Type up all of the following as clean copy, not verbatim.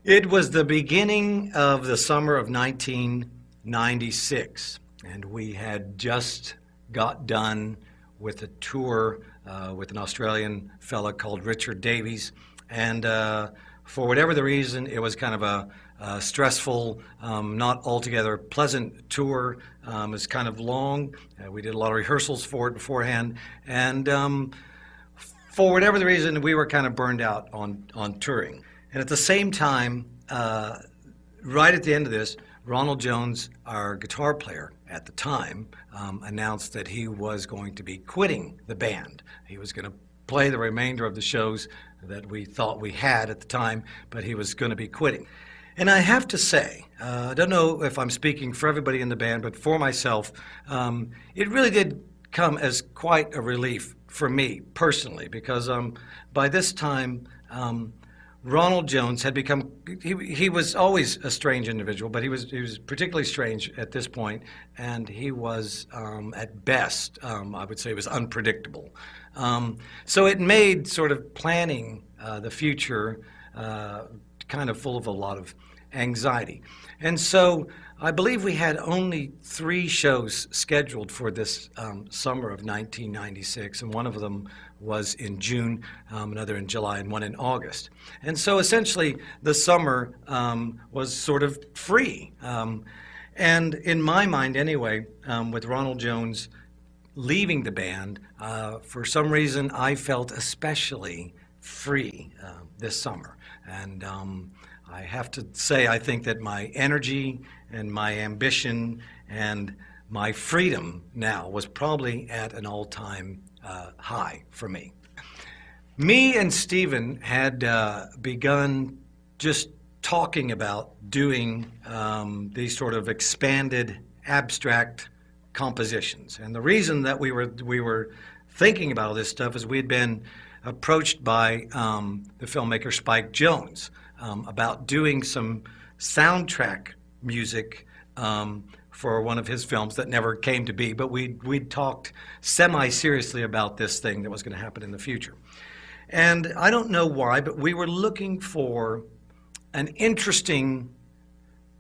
It was the beginning of the summer of 1996, and we had just got done with a tour with an Australian fella called Richard Davies, and for whatever the reason, it was kind of a stressful, not altogether pleasant tour. It was kind of long. We did a lot of rehearsals for it beforehand, and for whatever the reason, we were kind of burned out on touring. And at the same time, right at the end of this, Ronald Jones, our guitar player at the time, announced that he was going to be quitting the band. He was going to play the remainder of the shows that we thought we had at the time, but he was going to be quitting. And I have to say, I don't know if I'm speaking for everybody in the band, but for myself, it really did come as quite a relief for me personally, because by this time, Ronald Jones had become, he was always a strange individual, but he was particularly strange at this point, and he was, at best, I would say he was unpredictable. So it made sort of planning the future kind of full of a lot of anxiety. And so I believe we had only 3 shows scheduled for this summer of 1996, and one of them was in June, another in July, and one in August. And so essentially the summer was sort of free. And in my mind anyway, with Ronald Jones leaving the band, for some reason I felt especially free this summer. And I have to say, I think that my energy and my ambition and my freedom now was probably at an all-time high for me. Me and Stephen had begun just talking about doing these sort of expanded abstract compositions. And the reason that we were thinking about all this stuff is we had been approached by the filmmaker Spike Jonze about doing some soundtrack music for one of his films that never came to be, but we'd talked semi-seriously about this thing that was going to happen in the future. And I don't know why, but we were looking for an interesting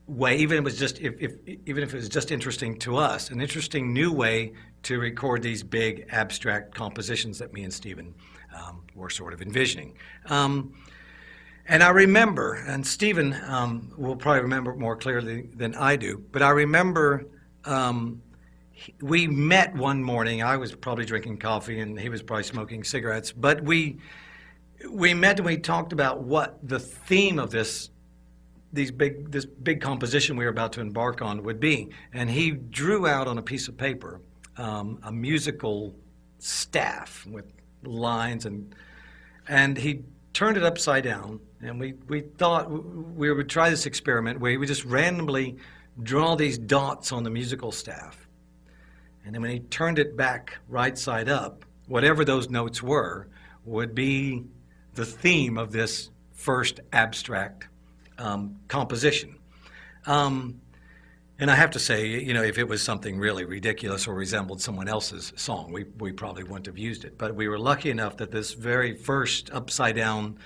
way, even if it was just interesting to us, an interesting new way to record these big abstract compositions that me and Stephen were sort of envisioning. And I remember, and Stephen will probably remember it more clearly than I do, but I remember we met one morning. I was probably drinking coffee and he was probably smoking cigarettes, but we met and we talked about what the theme of this big composition we were about to embark on would be. And he drew out on a piece of paper a musical staff with lines, and he turned it upside down, and we thought we would try this experiment where he would just randomly draw these dots on the musical staff. And then when he turned it back right side up, whatever those notes were would be the theme of this first abstract composition. And I have to say, you know, if it was something really ridiculous or resembled someone else's song, we probably wouldn't have used it. But we were lucky enough that this very first upside down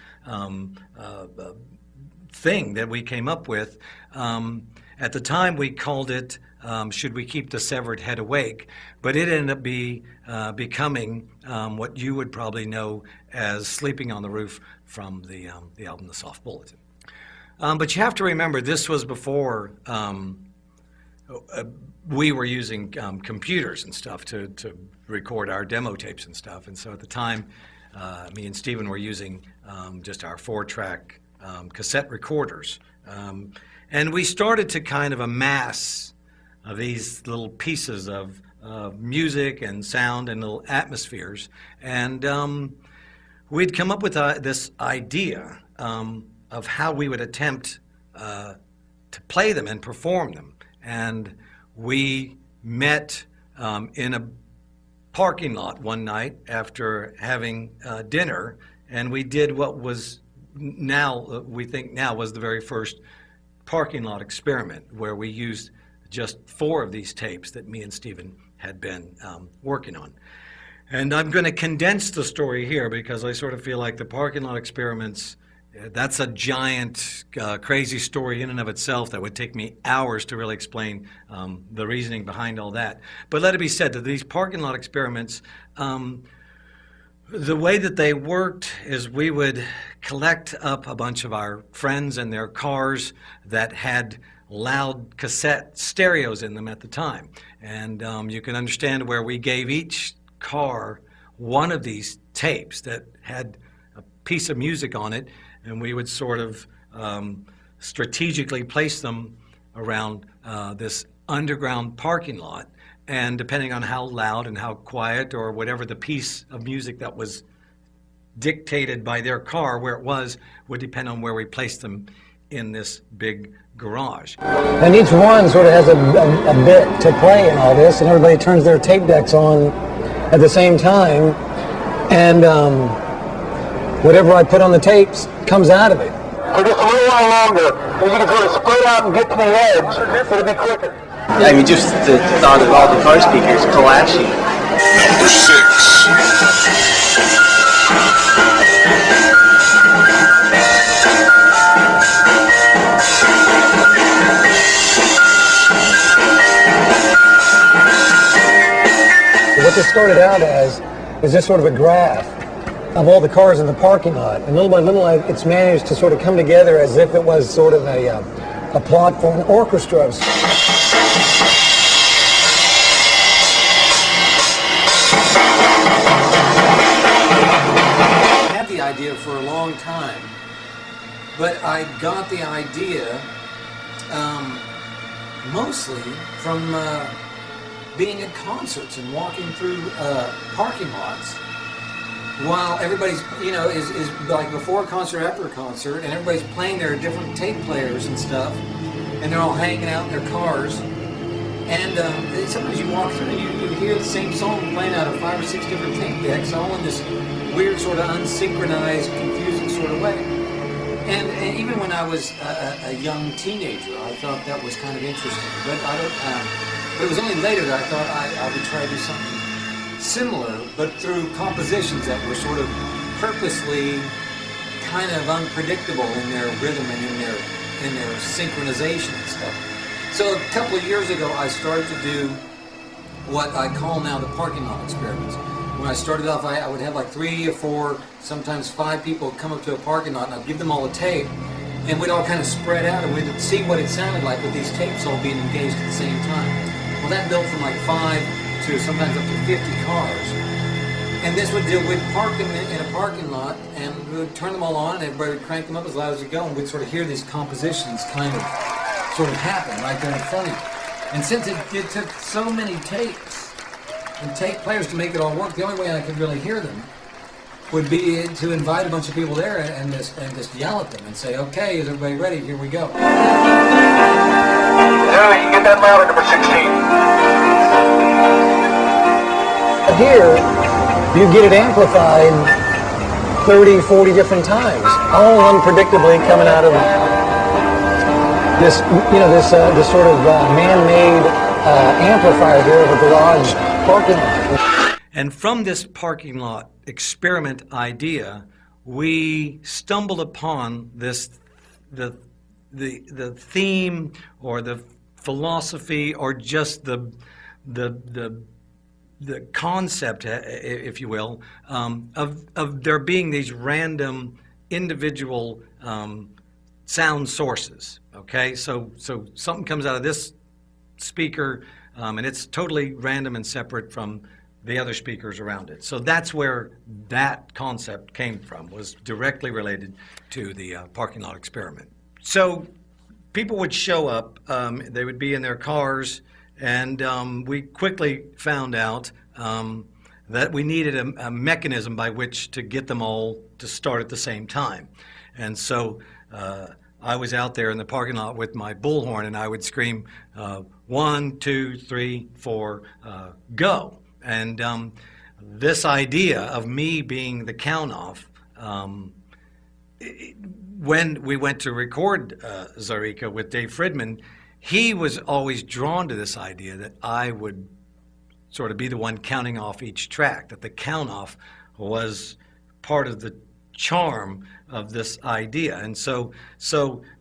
thing that we came up with, at the time we called it Should We Keep the Severed Head Awake? But it ended up becoming what you would probably know as Sleeping on the Roof from the album The Soft Bulletin. But you have to remember, this was before we were using computers and stuff to record our demo tapes and stuff. And so at the time, me and Stephen were using just our 4-track cassette recorders. And we started to kind of amass these little pieces of music and sound and little atmospheres. And we'd come up with this idea of how we would attempt to play them and perform them. And we met in a parking lot one night after having dinner, and we did what was now, we think now, was the very first parking lot experiment, where we used just 4 of these tapes that me and Stephen had been working on. And I'm going to condense the story here because I sort of feel like the parking lot experiments That's a giant, crazy story in and of itself that would take me hours to really explain the reasoning behind all that. But let it be said that these parking lot experiments, the way that they worked is we would collect up a bunch of our friends and their cars that had loud cassette stereos in them at the time. And you can understand where we gave each car one of these tapes that had a piece of music on it, and we would sort of strategically place them around this underground parking lot. And depending on how loud and how quiet or whatever the piece of music that was dictated by their car, where it was, would depend on where we placed them in this big garage. And each one sort of has a bit to play in all this, and everybody turns their tape decks on at the same time, and whatever I put on the tapes comes out of it. For just a little while longer, and you can sort of spread out and get to the edge, it'll be quicker. I mean, just the thought of all the car speakers clashing. Number 6. What this started out as is just sort of a graph of all the cars in the parking lot, and little by little it's managed to sort of come together as if it was sort of a plot for an orchestra. I had the idea for a long time, but I got the idea mostly from being at concerts and walking through parking lots while everybody's, is like before a concert, after a concert, and everybody's playing their different tape players and stuff, and they're all hanging out in their cars. And sometimes you walk through and you hear the same song playing out of 5 or 6 different tape decks, all in this weird sort of unsynchronized, confusing sort of way. And even when I was a young teenager, I thought that was kind of interesting. But but it was only later that I thought I would try to do something similar, but through compositions that were sort of purposely kind of unpredictable in their rhythm and in their synchronization and stuff. So a couple of years ago, I started to do what I call now the parking lot experiments. When I started off, I would have like 3 or 4, sometimes 5 people come up to a parking lot, and I'd give them all a tape, and we'd all kind of spread out, and we'd see what it sounded like with these tapes all being engaged at the same time. Well, that built from like 5 to sometimes up to 50 cars. And this would deal with park them in a parking lot, and we would turn them all on, and everybody would crank them up as loud as it go, and we'd sort of hear these compositions kind of sort of happen right there in front of you. And since it took so many tapes and tape players to make it all work, the only way I could really hear them would be to invite a bunch of people there and just yell at them and say, okay, is everybody ready? Here we go. Yeah, you can get that louder, number 16. Here, you get it amplified 30, 40 different times, all unpredictably coming out of this, this sort of man-made amplifier here of a garage parking lot. And from this parking lot experiment idea, we stumbled upon the theme or the philosophy or just the concept, if you will, of there being these random individual sound sources. Okay, so something comes out of this speaker, and it's totally random and separate from the other speakers around it. So that's where that concept came from, was directly related to the parking lot experiment. So people would show up, they would be in their cars, and we quickly found out that we needed a mechanism by which to get them all to start at the same time. And so I was out there in the parking lot with my bullhorn, and I would scream, 1, 2, 3, 4, go. And this idea of me being the count-off, when we went to record Zaireeka with Dave Fridman, he was always drawn to this idea that I would sort of be the one counting off each track, that the count-off was part of the charm of this idea. And so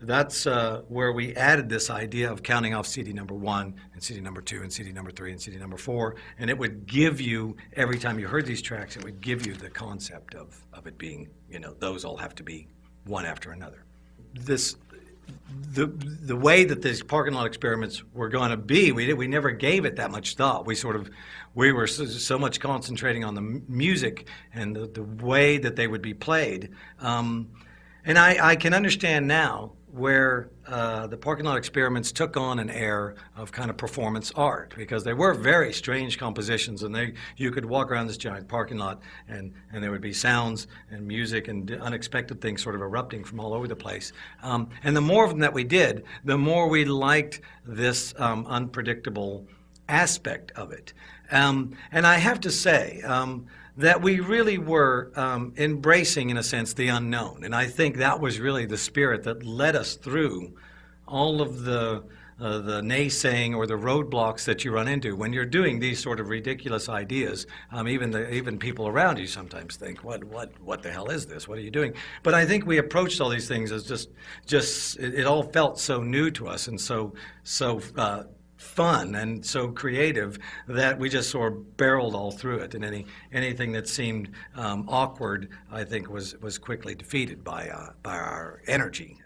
that's where we added this idea of counting off CD number 1 and CD number 2 and CD number 3 and CD number 4, and it would give you, every time you heard these tracks, it would give you the concept of it being, those all have to be one after another. The way that these parking lot experiments were going to be, we never gave it that much thought. We were so much concentrating on the music and the way that they would be played. And I can understand now where the parking lot experiments took on an air of kind of performance art, because they were very strange compositions, and you could walk around this giant parking lot and there would be sounds and music and unexpected things sort of erupting from all over the place. And the more of them that we did, the more we liked this unpredictable aspect of it. And I have to say that we really were embracing, in a sense, the unknown. And I think that was really the spirit that led us through all of the naysaying or the roadblocks that you run into when you're doing these sort of ridiculous ideas. Even people around you sometimes think, what the hell is this? What are you doing? But I think we approached all these things as it all felt so new to us and so fun and so creative that we just sort of barreled all through it, and anything that seemed awkward, I think, was quickly defeated by our energy.